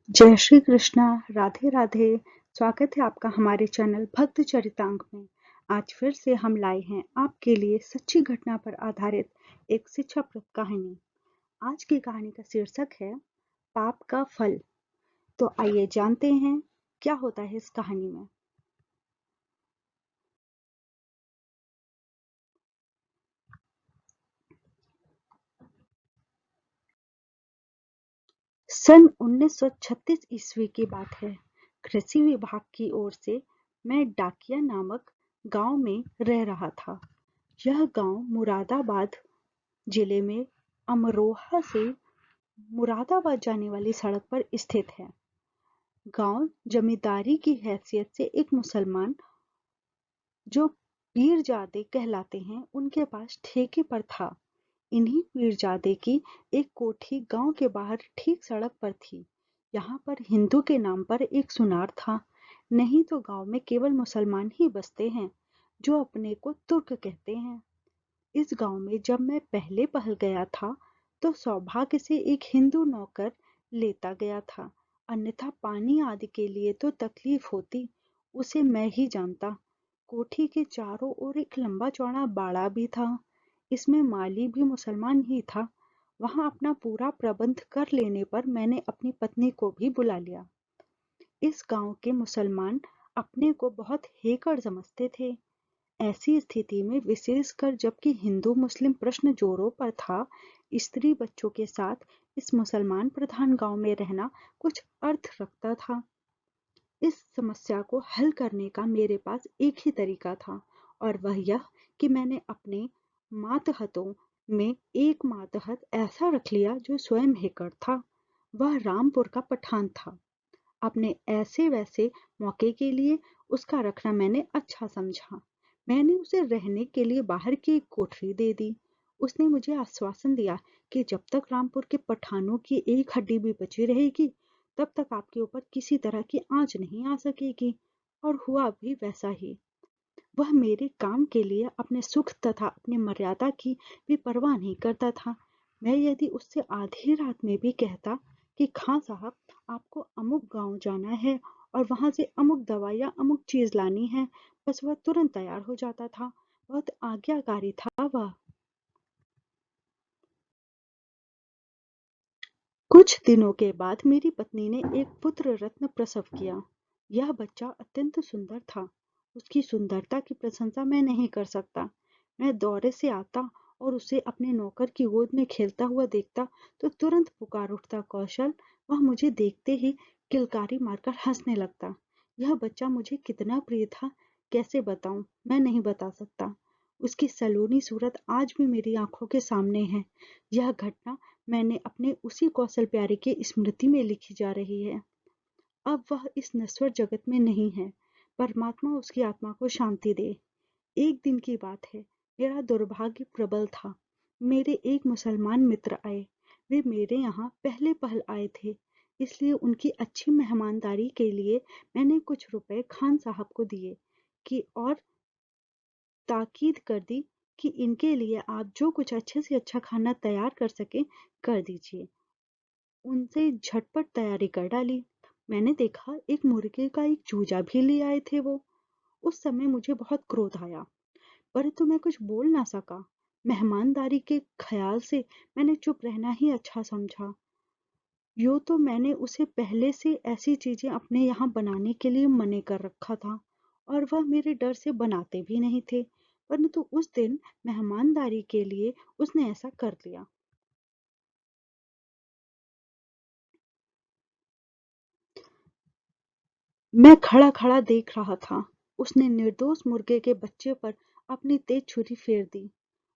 जय श्री कृष्णा, राधे राधे। स्वागत है आपका हमारे चैनल भक्त चरितांक में। आज फिर से हम लाए हैं आपके लिए सच्ची घटना पर आधारित एक शिक्षाप्रद कहानी। आज की कहानी का शीर्षक है पाप का फल। तो आइए जानते हैं क्या होता है इस कहानी में। सन 1936 ईस्वी की बात है। कृषि विभाग की ओर से मैं डाकिया नामक गांव में रह रहा था। यह गांव मुरादाबाद जिले में अमरोहा से मुरादाबाद जाने वाली सड़क पर स्थित है। गांव जमींदारी की हैसियत से एक मुसलमान जो पीरजादे कहलाते हैं उनके पास ठेके पर था। इन्हीं पीरजादे की एक कोठी गांव के बाहर ठीक सड़क पर थी। यहाँ पर हिंदू के नाम पर एक सुनार था। नहीं तो गांव में केवल मुसलमान ही बसते हैं जो अपने को तुर्क कहते हैं। इस गांव में जब मैं पहले पहल गया था तो सौभाग्य से एक हिंदू नौकर लेता गया था, अन्यथा पानी आदि के लिए तो तकलीफ होती, उसे मैं ही जानता। कोठी के चारों ओर एक लंबा चौड़ा बाड़ा भी था। इसमें माली भी मुसलमान ही था। वहां अपना पूरा प्रबंध कर लेने पर मैंने अपनी पत्नी को भी बुला लिया। इस गांव के मुसलमान अपने को बहुत हेकड़ समझते थे। ऐसी स्थिति में विशेषकर जबकि हिंदू मुस्लिम प्रश्न जोरों पर था, स्त्री बच्चों के साथ इस मुसलमान प्रधान गांव में रहना कुछ अर्थ रखता था। इस समस्या को हल करने का मेरे पास एक ही तरीका था और वह यह कि मैंने अपने मातहतों में एक मातहत ऐसा रख लिया जो स्वयं हेकड़ था। वह रामपुर का पठान था। अपने ऐसे वैसे मौके के लिए उसका रखना मैंने अच्छा समझा। मैंने उसे रहने के लिए बाहर की एक कोठरी दे दी। उसने मुझे आश्वासन दिया कि जब तक रामपुर के पठानों की एक हड्डी भी बची रहेगी तब तक आपके ऊपर किसी तरह की आंच नहीं आ सकेगी। और हुआ भी वैसा ही। वह मेरे काम के लिए अपने सुख तथा अपनी मर्यादा की भी परवाह नहीं करता था। मैं यदि उससे आधी रात में भी कहता कि खां साहब आपको अमुक गांव जाना है और वहां से अमुक दवा या अमुक चीज लानी है, बस वह तुरंत तैयार हो जाता था। बहुत आज्ञाकारी था वह। कुछ दिनों के बाद मेरी पत्नी ने एक पुत्र रत्न प्रसव किया। यह बच्चा अत्यंत सुंदर था। उसकी सुंदरता की प्रशंसा मैं नहीं कर सकता। मैं दौरे से आता और उसे अपने नौकर की गोद में खेलता हुआ देखता तो तुरंत पुकार उठता कौशल। वह मुझे देखते ही किलकारी मारकर हंसने लगता। यह बच्चा मुझे कितना प्रिय था, कैसे बताऊं, मैं नहीं बता सकता। उसकी सलोनी सूरत आज भी मेरी आंखों के सामने है। यह घटना मैंने अपने उसी कौशल प्यारे की स्मृति में लिखी जा रही है। अब वह इस नश्वर जगत में नहीं है। परमात्मा उसकी आत्मा को शांति दे। एक दिन की बात है। मेरा दुर्भाग्य प्रबल था। मेरे एक मुसलमान मित्र आए। वे मेरे यहाँ पहले पहल आए थे, इसलिए उनकी अच्छी मेहमानदारी के लिए मैंने कुछ रुपए खान साहब को दिए कि और ताकीद कर दी कि इनके लिए आप जो कुछ अच्छे से अच्छा खाना तैयार कर सके कर दीजिए। उनसे झटपट तैयारी कर डाली। मैंने देखा एक मुर्गे का एक चूजा भी ले आए थे वो। उस समय मुझे बहुत क्रोध आया, परंतु मैं कुछ बोल ना सका। मेहमानदारी के ख्याल से मैंने चुप रहना ही अच्छा समझा। यूं तो मैंने उसे पहले से ऐसी चीजें अपने यहाँ बनाने के लिए मने कर रखा था और वह मेरे डर से बनाते भी नहीं थे, परंतु उस दिन मेहमानदारी के लिए उसने ऐसा कर लिया। मैं खड़ा खड़ा देख रहा था। उसने निर्दोष मुर्गे के बच्चे पर अपनी तेज छुरी फेर दी।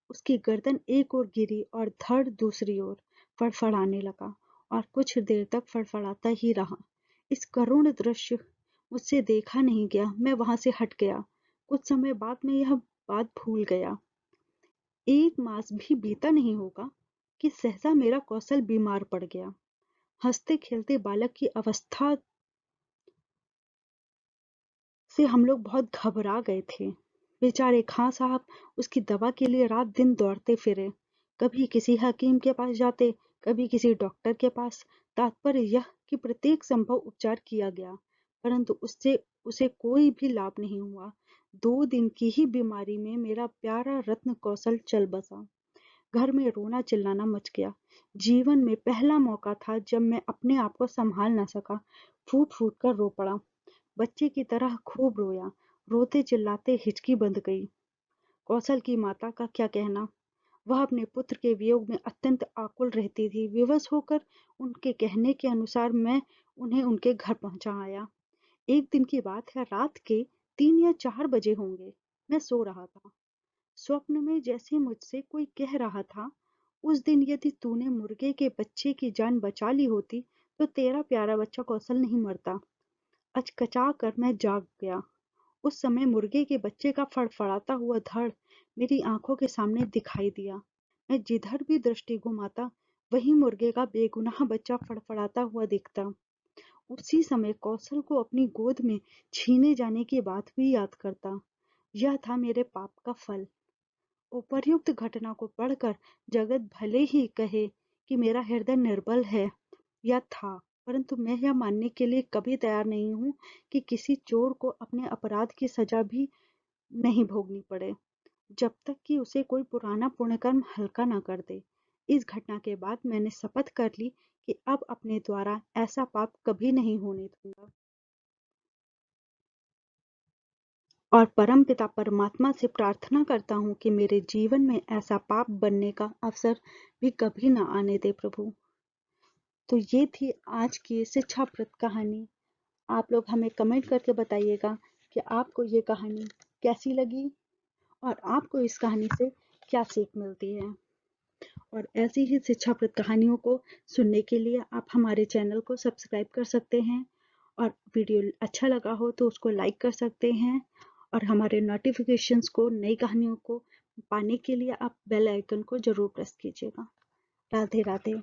उसकी गर्दन एक ओर गिरी और धड़ दूसरी ओर। फड़फड़ाने लगा और कुछ देर तक फड़फड़ाता ही रहा। इस करुण दृश्य मुझसे देखा नहीं गया। मैं वहां से हट गया। कुछ समय बाद मैं यह बात भूल गया। एक मास भी बीता नहीं होगा कि सहसा मेरा कौशल बीमार पड़ गया। हंसते खेलते बालक की अवस्था से हम लोग बहुत घबरा गए थे। बेचारे खां साहब उसकी दवा के लिए रात दिन दौड़ते फिरे। कभी किसी हकीम के पास जाते, कभी किसी डॉक्टर के पास। तात्पर्य यह कि प्रत्येक संभव उपचार किया गया, परंतु उससे उसे कोई भी लाभ नहीं हुआ। 2 दिन की ही बीमारी में मेरा प्यारा रत्न कौशल चल बसा। घर में रोना चिल्लाना मच गया। जीवन में पहला मौका था जब मैं अपने आप को संभाल न सका। फूट फूट कर रो पड़ा। बच्चे की तरह खूब रोया। रोते चिल्लाते हिचकी बंध गई। कौशल की माता का क्या कहना। वह अपने पुत्र के वियोग में अत्यंत आकुल रहती थी। विवश होकर उनके कहने के अनुसार मैं उन्हें उनके घर पहुंचा आया। एक दिन की बात है, रात के 3 या 4 बजे होंगे। मैं सो रहा था। स्वप्न में जैसे मुझसे कोई कह रहा था, उस दिन यदि तूने मुर्गे के बच्चे की जान बचा ली होती तो तेरा प्यारा बच्चा कौशल नहीं मरता। अचकचा कर मैं जाग गया। उस समय मुर्गे के बच्चे का फड़फड़ाता हुआ धड़ मेरी आंखों के सामने दिखाई दिया। मैं जिधर भी दृष्टि घुमाता, वहीं मुर्गे का बेगुनाह बच्चा फड़फड़ाता हुआ दिखता। उसी समय कौशल को अपनी गोद में छीने जाने की बात भी याद करता। यह था मेरे पाप का फल। उपर्युक्त घटना को पढ़कर जगत भले ही कहे कि मेरा हृदय निर्बल है या था, परंतु मैं यह मानने के लिए कभी तैयार नहीं हूं कि किसी चोर को अपने अपराध की सजा भी नहीं भोगनी पड़े, जब तक कि उसे कोई पुराना पुण्यकर्म हल्का न कर दे। इस घटना के बाद मैंने शपथ कर ली कि अब अपने द्वारा ऐसा पाप कभी नहीं होने दूंगा और परमपिता परमात्मा से प्रार्थना करता हूँ कि मेरे जीवन में ऐसा पाप बनने का अवसर भी कभी ना आने दे प्रभु। तो ये थी आज की शिक्षाप्रद कहानी। आप लोग हमें कमेंट करके बताइएगा कि आपको ये कहानी कैसी लगी और आपको इस कहानी से क्या सीख मिलती है। और ऐसी ही शिक्षाप्रद कहानियों को सुनने के लिए आप हमारे चैनल को सब्सक्राइब कर सकते हैं और वीडियो अच्छा लगा हो तो उसको लाइक कर सकते हैं और हमारे नोटिफिकेशंस को, नई कहानियों को पाने के लिए आप बेल आइकन को जरूर प्रेस कीजिएगा। राधे राधे।